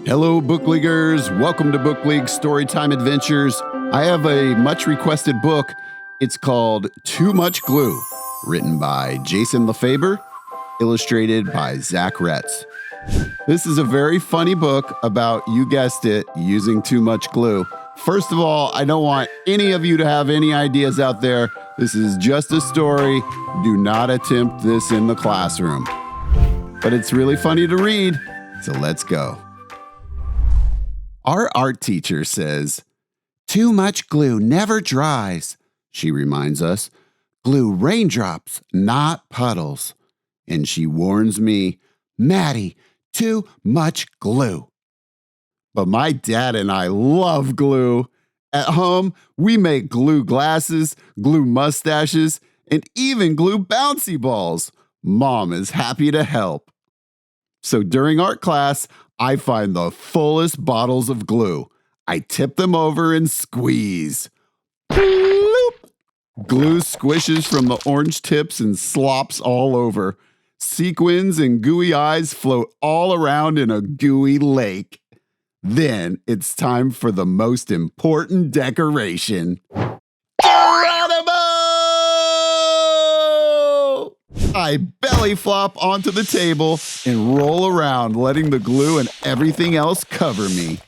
Hello, bookleaguers. Welcome to Bookleague Storytime Adventures. I have a much requested book. It's called Too Much Glue, written by Jason LeFaber, illustrated by Zach Retz. This is a very funny book about, you guessed it, using too much glue. First of all, I don't want any of you to have any ideas out there. This is just a story. Do not attempt this in the classroom. But it's really funny to read, so let's go. Our art teacher says, "Too much glue never dries," she reminds us. "Glue raindrops, not puddles." And she warns me, "Matty, too much glue." But my dad and I love glue. At home, we make glue glasses, glue mustaches, and even glue bouncy balls. Mom is happy to help. So during art class, I find the fullest bottles of glue. I tip them over and squeeze. Bloop! Glue squishes from the orange tips and slops all over. Sequins and gooey eyes float all around in a gooey lake. Then it's time for the most important decoration. I belly flop onto the table and roll around, letting the glue and everything else cover me.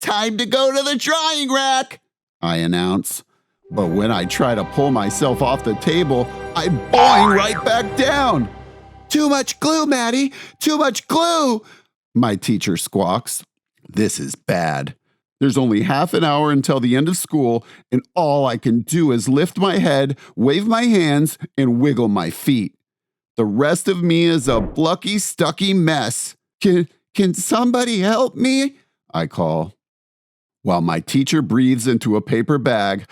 "Time to go to the drying rack," I announce. But when I try to pull myself off the table, I boing right back down. "Too much glue, Matty, too much glue," my teacher squawks. This is bad. There's only half an hour until the end of school, and all I can do is lift my head, wave my hands, and wiggle my feet. The rest of me is a blucky, stucky mess. Can somebody help me?" I call. While my teacher breathes into a paper bag,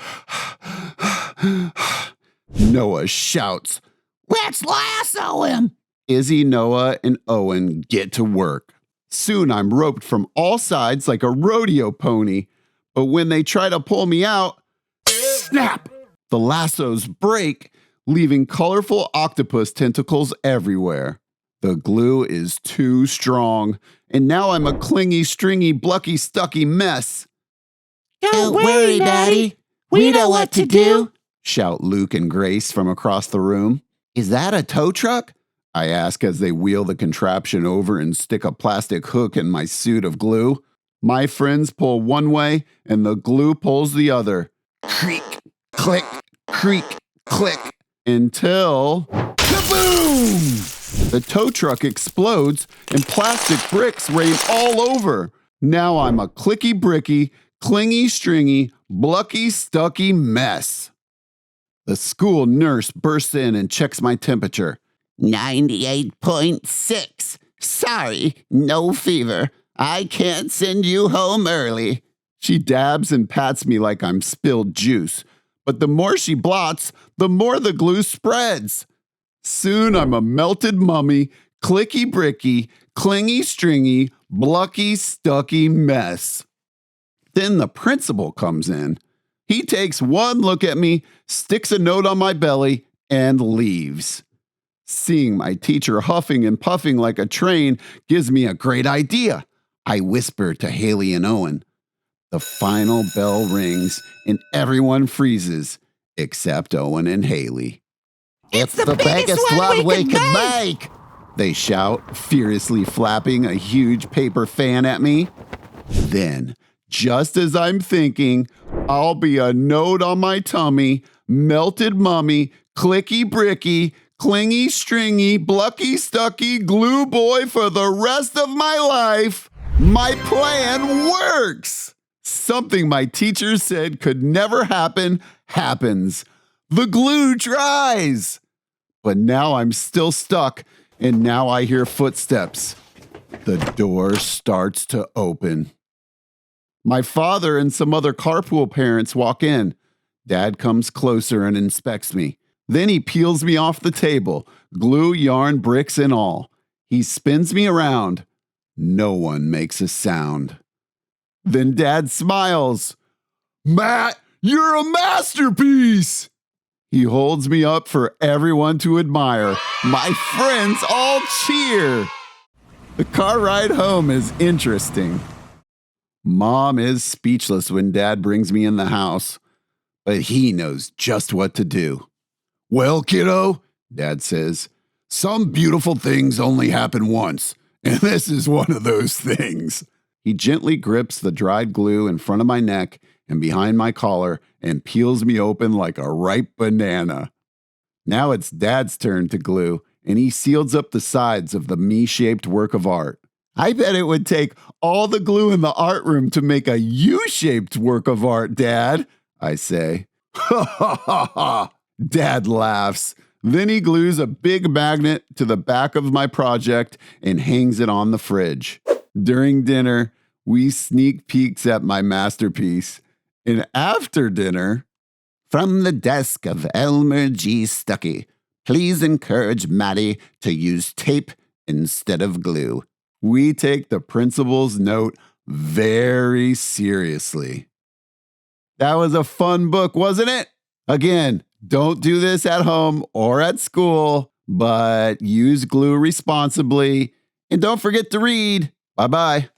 Noah shouts, "Let's lasso him!" Izzy, Noah, and Owen get to work. Soon I'm roped from all sides like a rodeo pony, but when they try to pull me out, snap! The lassos break, leaving colorful octopus tentacles everywhere. The glue is too strong, and now I'm a clingy, stringy, blucky, stucky mess. Don't worry, Matty. We know what to do, shout Luke and Grace from across the room. "Is that a tow truck?" I ask as they wheel the contraption over and stick a plastic hook in my suit of glue. My friends pull one way, and the glue pulls the other. Creak, click, creak, click, until kaboom! The tow truck explodes, and plastic bricks rain all over. Now I'm a clicky bricky, clingy stringy, blucky stucky mess. The school nurse bursts in and checks my temperature. 98.6. Sorry, no fever. I can't send you home early. She dabs and pats me like I'm spilled juice. But the more she blots, the more the glue spreads. Soon I'm a melted mummy, clicky bricky, clingy stringy, blucky stucky mess. Then the principal comes in. He takes one look at me, sticks a note on my belly, and leaves. Seeing my teacher huffing and puffing like a train gives me a great idea. I whisper to Haley and Owen. The final bell rings and everyone freezes, except Owen and Haley. "It's the biggest one we can make!" they shout, furiously flapping a huge paper fan at me. Then, just as I'm thinking, I'll be a note on my tummy, melted mummy, clicky bricky, clingy stringy, blucky stucky glue boy for the rest of my life. My plan works! Something my teacher said could never happen happens. The glue dries. But now I'm still stuck, and now I hear footsteps. The door starts to open. My father and some other carpool parents walk in. Dad comes closer and inspects me. Then he peels me off the table, glue, yarn, bricks, and all. He spins me around. No one makes a sound. Then Dad smiles. "Matt, you're a masterpiece!" He holds me up for everyone to admire. My friends all cheer. The car ride home is interesting. Mom is speechless when Dad brings me in the house, but he knows just what to do. Well, kiddo, Dad says, some beautiful things only happen once, and this is one of those things. He gently grips the dried glue in front of my neck and behind my collar and peels me open like a ripe banana. Now it's Dad's turn to glue, and he seals up the sides of the me-shaped work of art. I bet it would take all the glue in the art room to make a U-shaped work of art, Dad, I say. Ha ha ha ha! Dad laughs. Then he glues a big magnet to the back of my project and hangs it on the fridge. During dinner, we sneak peeks at my masterpiece. And after dinner, From the desk of Elmer G. Stuckey, please encourage Matty to use tape instead of glue. we take the principal's note very seriously. That was a fun book, wasn't it? Again, don't do this at home or at school, but use glue responsibly. And don't forget to read. Bye-bye.